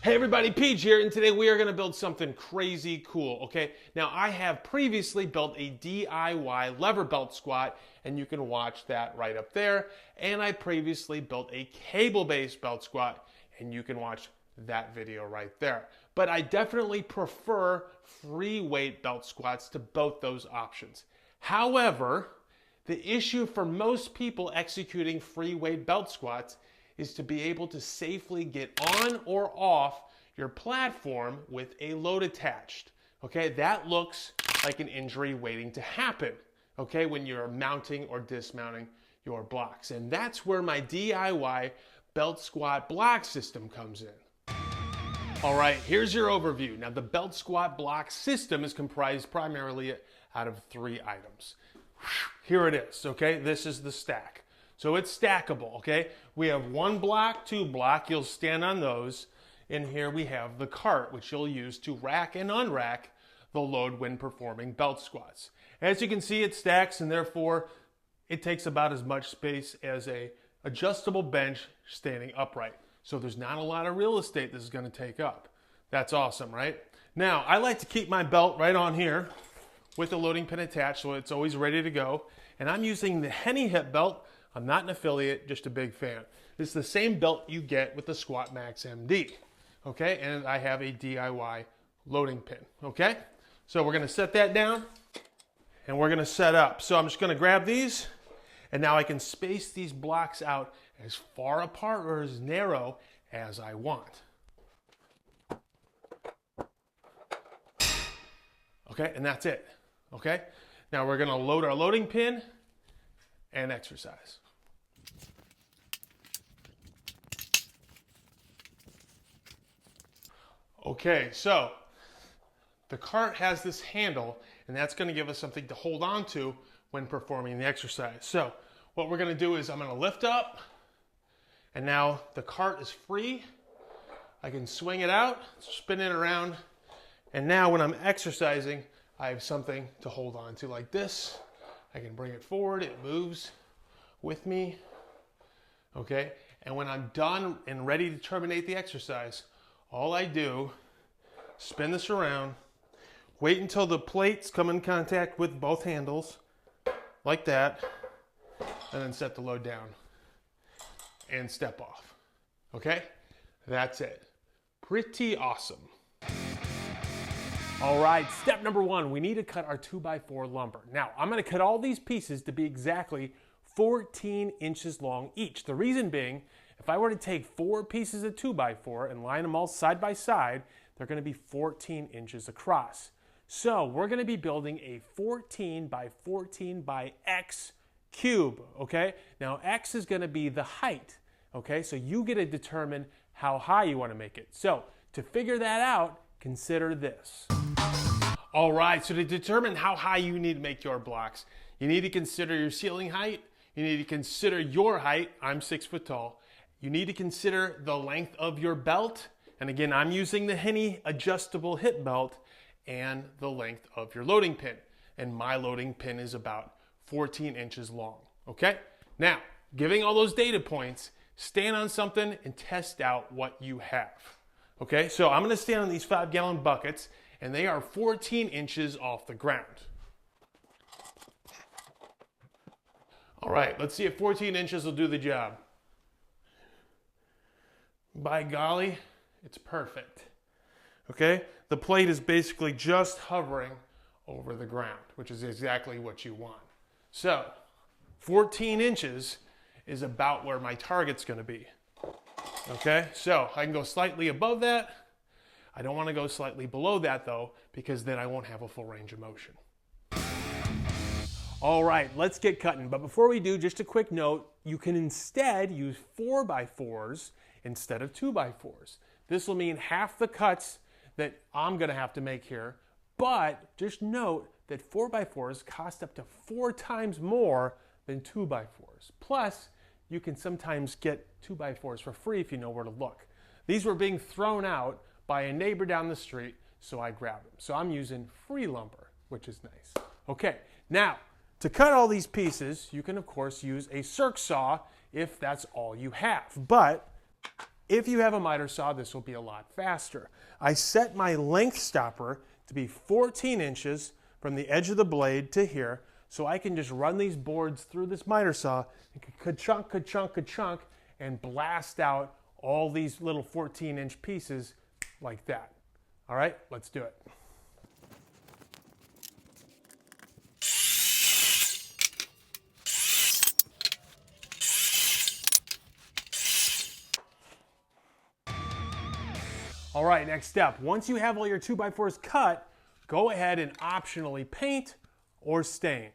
Hey everybody, Peach here, and today we are going to build something crazy cool, okay? Now I have previously built a DIY lever belt squat, and you can watch that right up there. And I previously built a cable-based belt squat, and you can watch that video right there. But I definitely prefer free weight belt squats to both those options. However, the issue for most people executing free weight belt squats is to be able to safely get on or off your platform with a load attached. Okay, that looks like an injury waiting to happen, okay, when you're mounting or dismounting your blocks. And that's where my DIY belt squat block system comes in. All right, here's your overview. Now the belt squat block system is comprised primarily out of 3 items. Here it is, okay? This is the stack. So it's stackable, okay? We have 1 block, 2 block, you'll stand on those. And here we have the cart, which you'll use to rack and unrack the load when performing belt squats. As you can see, it stacks, and therefore it takes about as much space as a adjustable bench standing upright. So there's not a lot of real estate this is gonna take up. That's awesome, right? Now, I like to keep my belt right on here with the loading pin attached, so it's always ready to go. And I'm using the Henny hip belt. I'm not an affiliate, just a big fan. It's the same belt you get with the Squat Max MD, okay? And I have a DIY loading pin, okay? So we're gonna set that down, and we're gonna set up. So I'm just gonna grab these, and now I can space these blocks out as far apart or as narrow as I want. Okay, and that's it, okay? Now we're gonna load our loading pin and exercise. Okay, so the cart has this handle, and that's going to give us something to hold on to when performing the exercise. So what we're going to do is I'm going to lift up, and now the cart is free. I can swing it out, spin it around, and now when I'm exercising, I have something to hold on to like this. I can bring it forward, it moves with me, okay? And when I'm done and ready to terminate the exercise, all I do, spin this around, wait until the plates come in contact with both handles, like that, and then set the load down and step off, okay? That's it. Pretty awesome. All right, step number 1, we need to cut our 2x4 lumber. Now, I'm gonna cut all these pieces to be exactly 14 inches long each. The reason being, if I were to take 4 pieces of 2x4 and line them all side by side, they're gonna be 14 inches across. So we're gonna be building a 14 by 14 by X cube, okay? Now X is gonna be the height, okay? So you get to determine how high you wanna make it. So to figure that out, consider this. All right, so to determine how high you need to make your blocks, you need to consider your ceiling height, you need to consider your height, I'm 6 foot tall, you need to consider the length of your belt, and again, I'm using the Henny adjustable hip belt, and the length of your loading pin. And my loading pin is about 14 inches long, okay? Now, giving all those data points, stand on something and test out what you have, okay? So I'm gonna stand on these 5-gallon buckets, and they are 14 inches off the ground. All right, let's see if 14 inches will do the job. By golly, it's perfect, okay? The plate is basically just hovering over the ground, which is exactly what you want. So, 14 inches is about where my target's gonna be, okay? So, I can go slightly above that. I don't wanna go slightly below that though, because then I won't have a full range of motion. All right, let's get cutting. But before we do, just a quick note, you can instead use 4x4s instead of 2x4s. This will mean half the cuts that I'm gonna have to make here, but just note that 4x4s cost up to 4 times more than 2x4s. Plus, you can sometimes get 2x4s for free if you know where to look. These were being thrown out by a neighbor down the street, so I grabbed them. So I'm using free lumber, which is nice. Okay, now, to cut all these pieces, you can of course use a circ saw if that's all you have. But If you have a miter saw, this will be a lot faster. I set my length stopper to be 14 inches from the edge of the blade to here, so I can just run these boards through this miter saw and ka-chunk, ka-chunk, ka-chunk, and blast out all these little 14-inch pieces like that. All right, let's do it. All right, next step. Once you have all your 2x4s cut, go ahead and optionally paint or stain.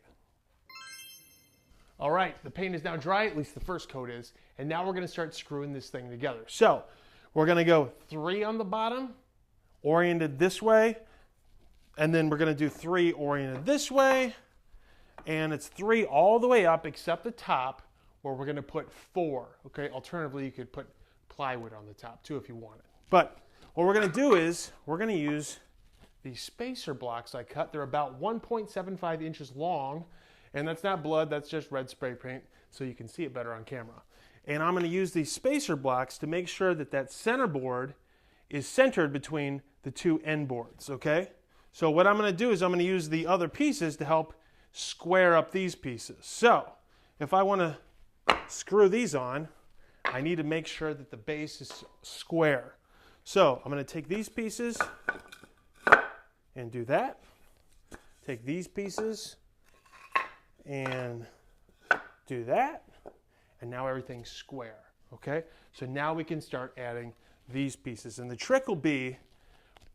All right, the paint is now dry, at least the first coat is, and now we're gonna start screwing this thing together. So, we're gonna go 3 on the bottom, oriented this way, and then we're gonna do 3 oriented this way, and it's 3 all the way up except the top, where we're gonna put 4, okay? Alternatively, you could put plywood on the top too if you wanted. But what we're gonna do is, we're gonna use these spacer blocks I cut. They're about 1.75 inches long, and that's not blood, that's just red spray paint, so you can see it better on camera. And I'm gonna use these spacer blocks to make sure that that center board is centered between the 2 end boards, okay? So what I'm gonna do is I'm gonna use the other pieces to help square up these pieces. So, if I wanna screw these on, I need to make sure that the base is square. So, I'm gonna take these pieces and do that. Take these pieces and do that. And now everything's square, okay? So now we can start adding these pieces. And the trick will be,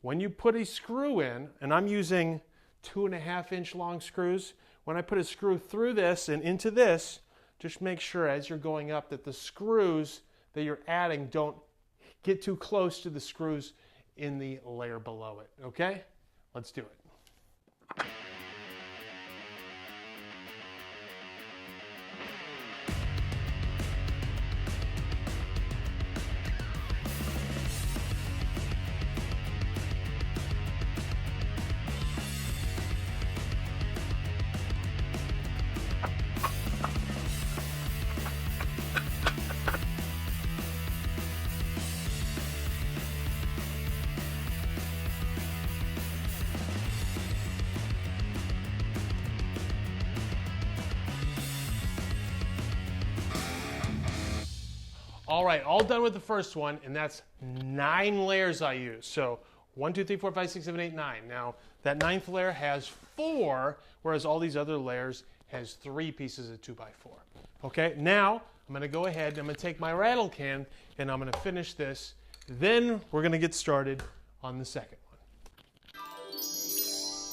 when you put a screw in, and I'm using 2.5-inch long screws, when I put a screw through this and into this, just make sure as you're going up that the screws that you're adding don't get too close to the screws in the layer below it, okay? Let's do it. All right, all done with the first one, and that's 9 layers I use. So 1, 2, 3, 4, 5, 6, 7, 8, 9. Now, that 9th layer has 4, whereas all these other layers has 3 pieces of 2x4. Okay, now I'm gonna go ahead and I'm gonna take my rattle can and I'm gonna finish this. Then we're gonna get started on the second one.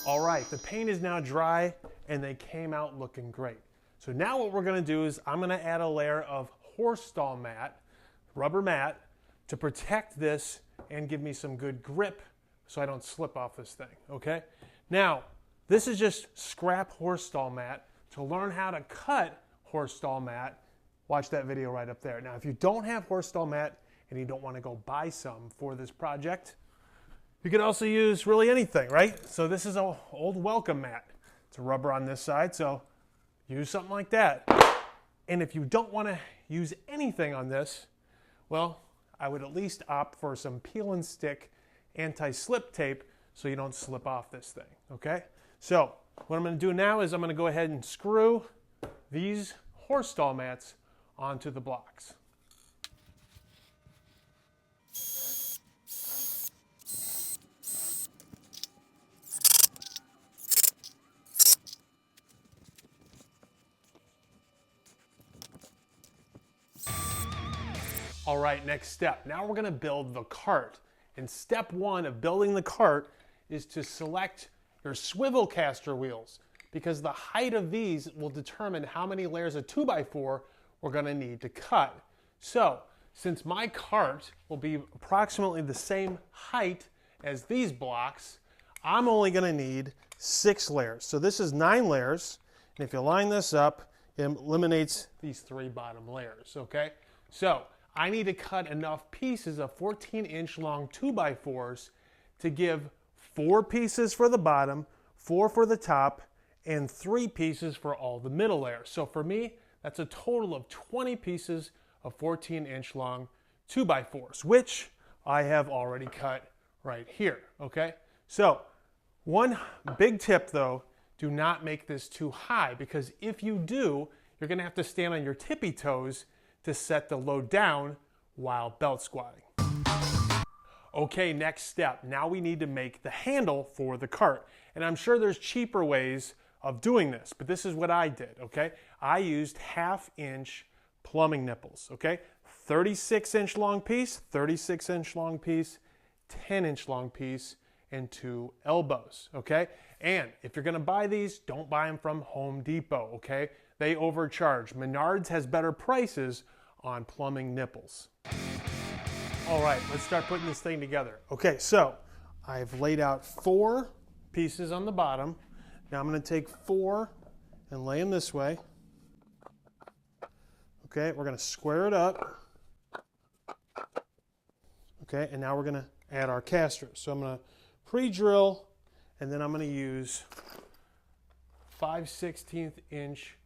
All right, the paint is now dry and they came out looking great. So now what we're gonna do is I'm gonna add a layer of horse stall mat, rubber mat, to protect this and give me some good grip so I don't slip off this thing, okay? Now, this is just scrap horse stall mat. To learn how to cut horse stall mat, watch that video right up there. Now, if you don't have horse stall mat and you don't want to go buy some for this project, you can also use really anything, right? So this is an old welcome mat. It's a rubber on this side, so use something like that. And if you don't want to use anything on this, well, I would at least opt for some peel and stick anti-slip tape so you don't slip off this thing, okay? So what I'm going to do now is I'm going to go ahead and screw these horse stall mats onto the blocks. All right, next step. Now we're gonna build the cart. And step 1 of building the cart is to select your swivel caster wheels, because the height of these will determine how many layers of 2x4 we're gonna need to cut. So, since my cart will be approximately the same height as these blocks, I'm only gonna need 6 layers. So this is 9 layers, and if you line this up, it eliminates these 3 bottom layers, okay? So, I need to cut enough pieces of 14-inch long 2x4s to give 4 pieces for the bottom, 4 for the top, and 3 pieces for all the middle layers. So for me, that's a total of 20 pieces of 14-inch long 2x4s, which I have already cut right here, okay? So one big tip though, do not make this too high, because if you do, you're gonna have to stand on your tippy toes to set the load down while belt squatting. Okay, next step. Now we need to make the handle for the cart. And I'm sure there's cheaper ways of doing this, but this is what I did, okay? I used 1/2-inch plumbing nipples, okay? 36-inch long piece, 36-inch long piece, 10-inch long piece, and 2 elbows, okay? And if you're gonna buy these, don't buy them from Home Depot, okay? They overcharge. Menards has better prices on plumbing nipples. All right, let's start putting this thing together. Okay, so I've laid out 4 pieces on the bottom. Now I'm gonna take 4 and lay them this way. Okay, we're gonna square it up. Okay, and now we're gonna add our casters. So I'm gonna pre-drill, and then I'm gonna use 5/16 inch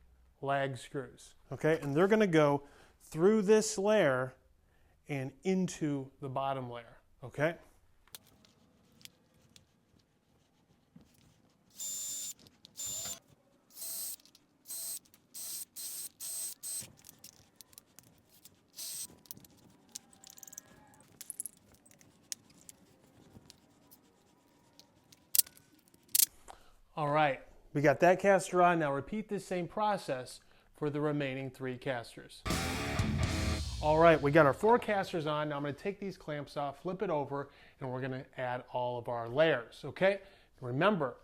lag screws. Okay, and they're gonna go through this layer and into the bottom layer, okay? All right, we got that caster on. Now repeat this same process for the remaining 3 casters. All right, we got our 4 casters on. Now I'm gonna take these clamps off, flip it over, and we're gonna add all of our layers, okay? Remember,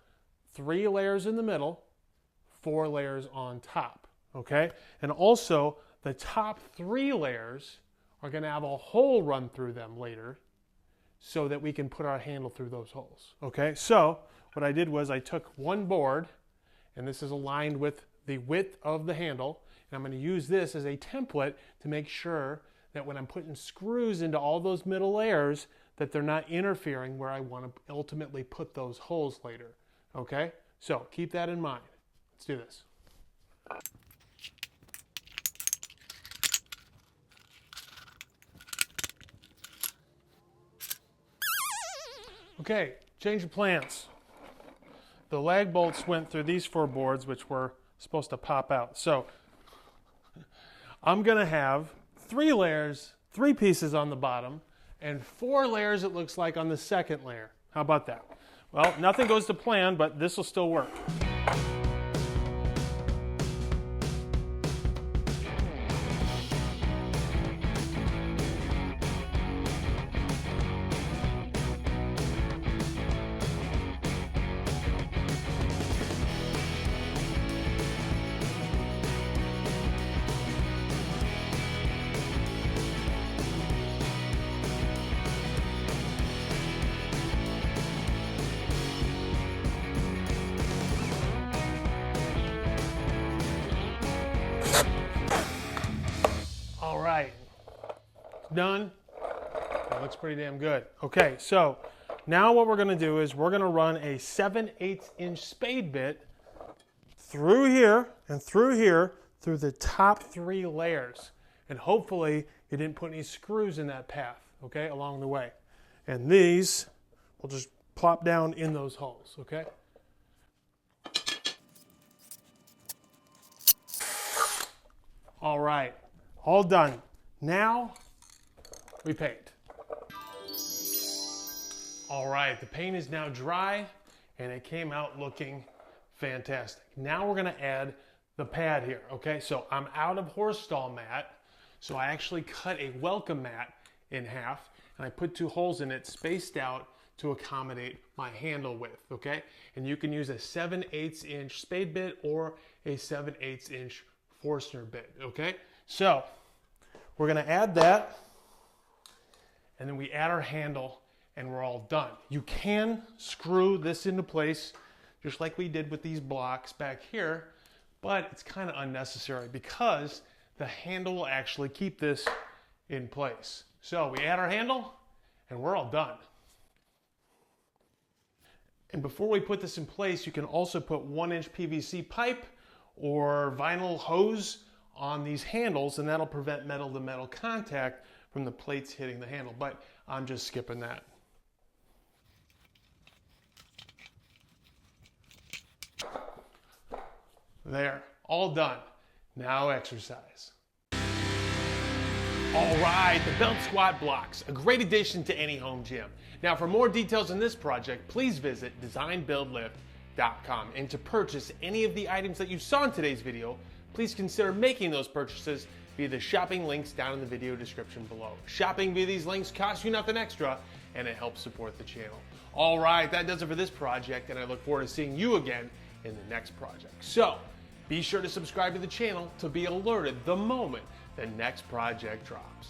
3 layers in the middle, 4 layers on top, okay? And also, the top 3 layers are gonna have a hole run through them later so that we can put our handle through those holes, okay? So, what I did was I took one board, and this is aligned with the width of the handle, and I'm going to use this as a template to make sure that when I'm putting screws into all those middle layers, that they're not interfering where I want to ultimately put those holes later, okay? So keep that in mind. Let's do this. Okay, change of plans. The lag bolts went through these 4 boards, which were supposed to pop out. So I'm gonna have 3 layers, 3 pieces on the bottom, and 4 layers, it looks like, on the second layer. How about that? Well, nothing goes to plan, but this will still work. All right, done. That looks pretty damn good. Okay, so now what we're gonna do is we're gonna run a 7/8 inch spade bit through here and through here through the top 3 layers. And hopefully you didn't put any screws in that path, okay, along the way. And these will just plop down in those holes, okay? All right, all done. Now we paint. All right, the paint is now dry and it came out looking fantastic. Now we're gonna add the pad here, okay? So I'm out of horse stall mat, so I actually cut a welcome mat in half and I put 2 holes in it spaced out to accommodate my handle width, okay? And you can use a 7/8 inch spade bit or a 7/8 inch Forstner bit, okay? So we're gonna add that and then we add our handle and we're all done. You can screw this into place just like we did with these blocks back here, but it's kind of unnecessary because the handle will actually keep this in place. So we add our handle and we're all done. And before we put this in place, you can also put 1-inch PVC pipe or vinyl hose on these handles, and that'll prevent metal to metal contact from the plates hitting the handle, but I'm just skipping that. There, all done. Now exercise. All right, the belt squat blocks, a great addition to any home gym. Now for more details on this project, please visit designbuildlift.com. And to purchase any of the items that you saw in today's video, please consider making those purchases via the shopping links down in the video description below. Shopping via these links costs you nothing extra, and it helps support the channel. All right, that does it for this project, and I look forward to seeing you again in the next project. So, be sure to subscribe to the channel to be alerted the moment the next project drops.